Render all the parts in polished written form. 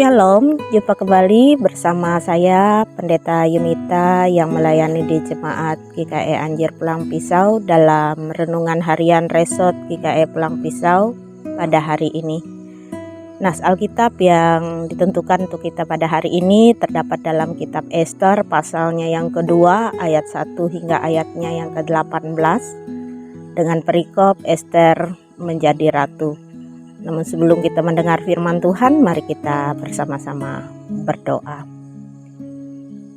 Shalom, jumpa kembali bersama saya Pendeta Yunita yang melayani di Jemaat GKI Anjir Pulang Pisau dalam renungan harian Resort GKI Pulang Pisau pada hari ini. Nas Alkitab yang ditentukan untuk kita pada hari ini terdapat dalam kitab Ester pasalnya yang kedua ayat 1 hingga ayatnya yang ke-18 dengan perikop Ester menjadi ratu. Namun sebelum kita mendengar firman Tuhan, mari kita bersama-sama berdoa.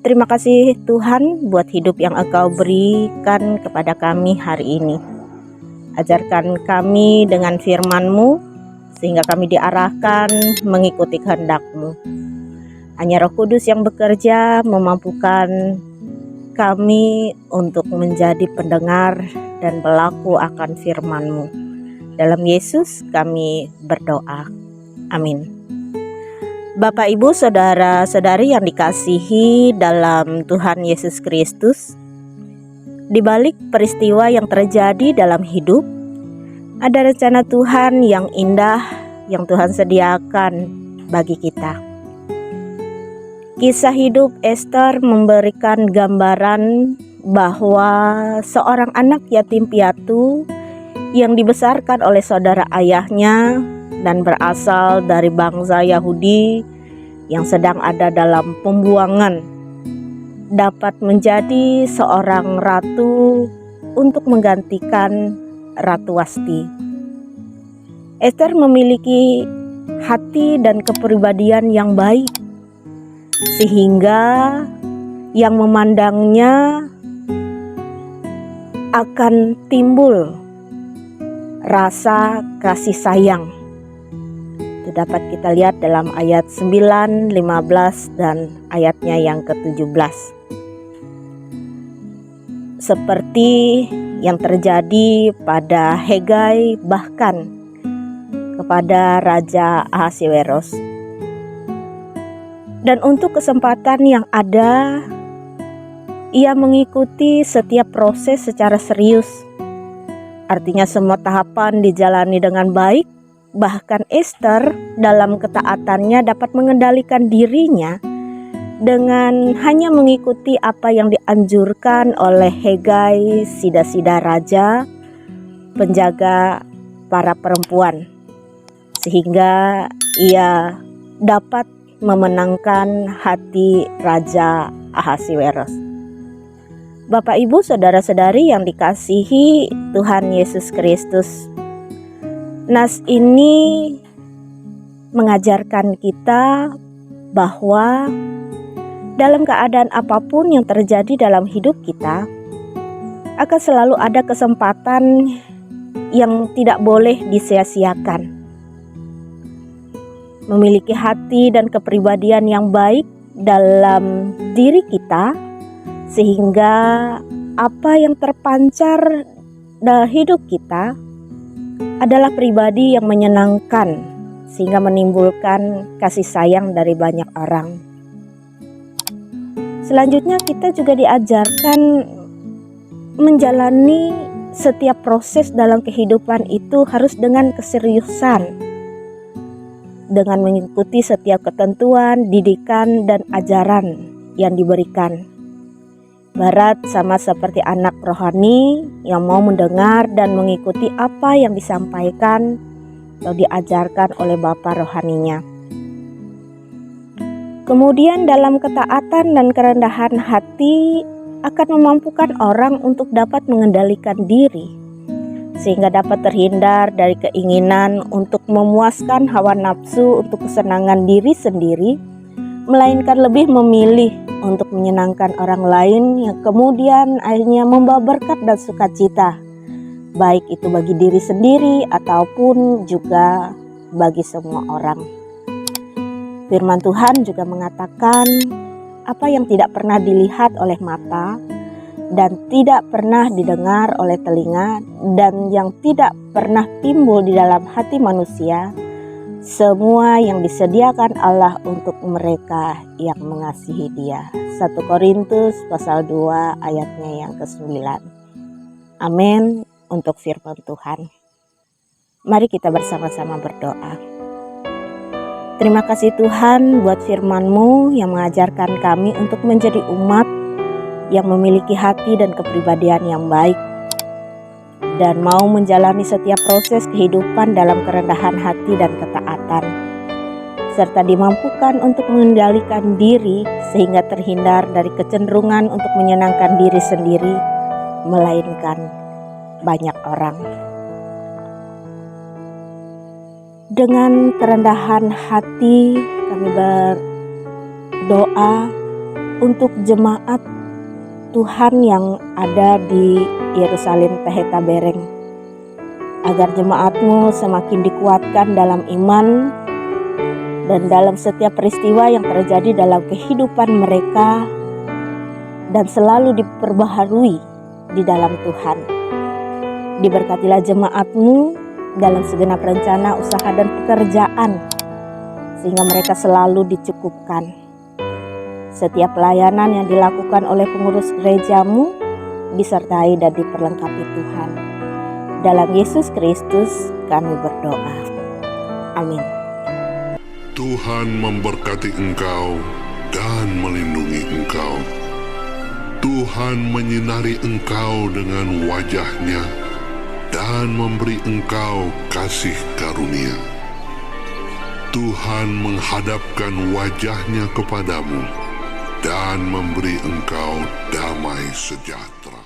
Terima kasih Tuhan buat hidup yang Engkau berikan kepada kami hari ini. Ajarkan kami dengan firman-Mu, sehingga kami diarahkan mengikuti kehendak-Mu. Hanya Roh Kudus yang bekerja memampukan kami untuk menjadi pendengar dan pelaku akan firman-Mu. Dalam Yesus kami berdoa. Amin. Bapak, Ibu, saudara-saudari yang dikasihi dalam Tuhan Yesus Kristus, di balik peristiwa yang terjadi dalam hidup, ada rencana Tuhan yang indah yang Tuhan sediakan bagi kita. Kisah hidup Ester memberikan gambaran bahwa seorang anak yatim piatu yang dibesarkan oleh saudara ayahnya dan berasal dari bangsa Yahudi yang sedang ada dalam pembuangan dapat menjadi seorang ratu untuk menggantikan Ratu Wasti. Ester memiliki hati dan kepribadian yang baik sehingga yang memandangnya akan timbul rasa kasih sayang. Itu dapat kita lihat dalam ayat 9, 15 dan ayatnya yang ke-17. Seperti yang terjadi pada Hegai, bahkan kepada Raja Ahasiweros. Dan untuk kesempatan yang ada, ia mengikuti setiap proses secara serius. Artinya semua tahapan dijalani dengan baik, bahkan Ester dalam ketaatannya dapat mengendalikan dirinya dengan hanya mengikuti apa yang dianjurkan oleh Hegai, sida-sida raja, penjaga para perempuan, sehingga ia dapat memenangkan hati Raja Ahasiweros. Bapak, Ibu, saudara-saudari yang dikasihi Tuhan Yesus Kristus, nas ini mengajarkan kita bahwa dalam keadaan apapun yang terjadi dalam hidup kita, akan selalu ada kesempatan yang tidak boleh disia-siakan. Memiliki hati dan kepribadian yang baik dalam diri kita, sehingga apa yang terpancar dalam hidup kita adalah pribadi yang menyenangkan, sehingga menimbulkan kasih sayang dari banyak orang. Selanjutnya kita juga diajarkan menjalani setiap proses dalam kehidupan itu harus dengan keseriusan, dengan mengikuti setiap ketentuan, didikan, dan ajaran yang diberikan. Barat sama seperti anak rohani yang mau mendengar dan mengikuti apa yang disampaikan atau diajarkan oleh bapa rohaninya. Kemudian dalam ketaatan dan kerendahan hati akan memampukan orang untuk dapat mengendalikan diri, sehingga dapat terhindar dari keinginan untuk memuaskan hawa nafsu untuk kesenangan diri sendiri, melainkan lebih memilih untuk menyenangkan orang lain yang kemudian akhirnya membawa berkat dan sukacita, baik itu bagi diri sendiri ataupun juga bagi semua orang. Firman Tuhan juga mengatakan apa yang tidak pernah dilihat oleh mata dan tidak pernah didengar oleh telinga dan yang tidak pernah timbul di dalam hati manusia, semua yang disediakan Allah untuk mereka yang mengasihi Dia. 1 Korintus pasal 2 ayatnya yang ke-9. Amin untuk firman Tuhan. Mari kita bersama-sama berdoa. Terima kasih Tuhan buat firman-Mu yang mengajarkan kami untuk menjadi umat yang memiliki hati dan kepribadian yang baik, dan mau menjalani setiap proses kehidupan dalam kerendahan hati dan ketaatan, serta dimampukan untuk mengendalikan diri sehingga terhindar dari kecenderungan untuk menyenangkan diri sendiri, melainkan banyak orang. Dengan kerendahan hati kami berdoa untuk jemaat Tuhan yang ada di Yerusalem Taheta Bereng, agar jemaat-Mu semakin dikuatkan dalam iman dan dalam setiap peristiwa yang terjadi dalam kehidupan mereka, dan selalu diperbaharui di dalam Tuhan. Diberkatilah jemaat-Mu dalam segenap rencana, usaha, dan pekerjaan, sehingga mereka selalu dicukupkan. Setiap pelayanan yang dilakukan oleh pengurus gereja-Mu disertai dan diperlengkapi Tuhan. Dalam Yesus Kristus kami berdoa. Amin. Tuhan memberkati engkau dan melindungi engkau. Tuhan menyinari engkau dengan wajah-Nya dan memberi engkau kasih karunia. Tuhan menghadapkan wajah-Nya kepadamu dan memberi engkau damai sejahtera.